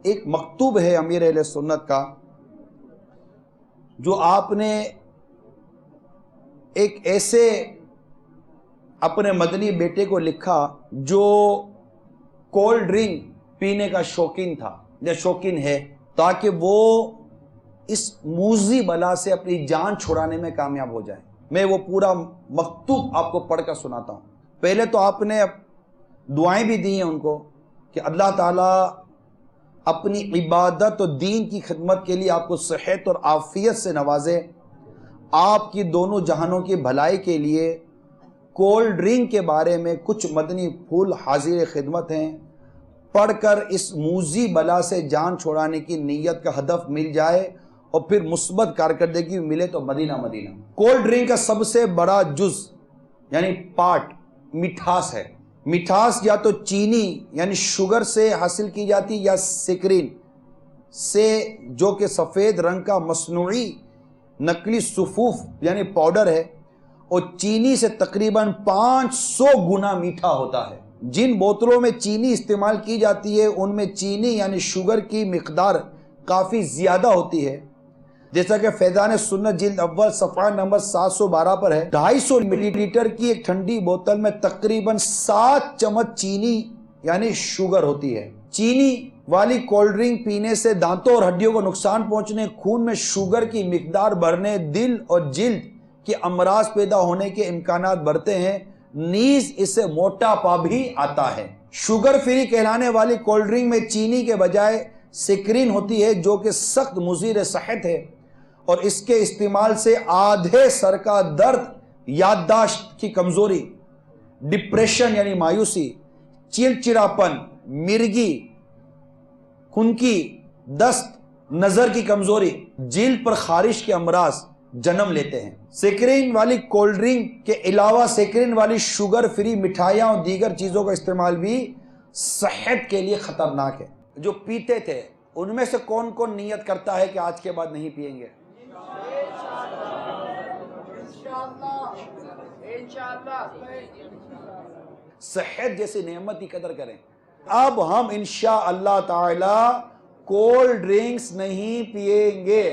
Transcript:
ایک مکتوب ہے امیر اہل سنت کا جو آپ نے ایک ایسے اپنے مدنی بیٹے کو لکھا جو کولڈ ڈرنک پینے کا شوقین تھا یا شوقین ہے، تاکہ وہ اس موذی بلا سے اپنی جان چھڑانے میں کامیاب ہو جائے۔ میں وہ پورا مکتوب آپ کو پڑھ کر سناتا ہوں۔ پہلے تو آپ نے دعائیں بھی دی ہیں ان کو کہ اللہ تعالیٰ اپنی عبادت و دین کی خدمت کے لیے آپ کو صحت اور عافیت سے نوازے، آپ کی دونوں جہانوں کی بھلائی کے لیے کولڈ ڈرنک کے بارے میں کچھ مدنی پھول حاضر خدمت ہیں، پڑھ کر اس موذی بلا سے جان چھوڑانے کی نیت کا ہدف مل جائے اور پھر مثبت کارکردگی ملے تو مدینہ مدینہ۔ کولڈ ڈرنک کا سب سے بڑا جز یعنی پارٹ مٹھاس ہے۔ مٹھاس یا تو چینی یعنی شوگر سے حاصل کی جاتی یا سکرین سے، جو کہ سفید رنگ کا مصنوعی نقلی صفوف یعنی پاؤڈر ہے اور چینی سے تقریباً 500 گنا میٹھا ہوتا ہے۔ جن بوتلوں میں چینی استعمال کی جاتی ہے ان میں چینی یعنی شوگر کی مقدار کافی زیادہ ہوتی ہے، جیسا کہ فیضان سنت جلد اول صفحہ نمبر 712 پر ہے۔ 250 ملی لیٹر کی ایک ٹھنڈی بوتل میں تقریباً 7 چمچ چینی یعنی شوگر ہوتی ہے۔ چینی والی کولڈ ڈرنک پینے سے دانتوں اور ہڈیوں کو نقصان پہنچنے، خون میں شوگر کی مقدار بڑھنے، دل اور جلد کے امراض پیدا ہونے کے امکانات بڑھتے ہیں، نیز اس سے موٹاپا بھی آتا ہے۔ شوگر فری کہلانے والی کولڈ ڈرنک میں چینی کے بجائے سکرین ہوتی ہے، جو کہ سخت مضر صحت ہے اور اس کے استعمال سے آدھے سر کا درد، یادداشت کی کمزوری، ڈپریشن یعنی مایوسی، چڑچڑاپن، مرگی، خنکی، دست، نظر کی کمزوری، جلد پر خارش کے امراض جنم لیتے ہیں۔ سکرین والی کولڈ ڈرنک کے علاوہ سکرین والی شوگر فری مٹھائیاں اور دیگر چیزوں کا استعمال بھی صحت کے لیے خطرناک ہے۔ جو پیتے تھے ان میں سے کون کون نیت کرتا ہے کہ آج کے بعد نہیں پیئیں گے؟ صحت جیسی نعمت کی قدر کریں۔ اب ہم انشاءاللہ تعالی کولڈ ڈرنکس نہیں پیئیں گے۔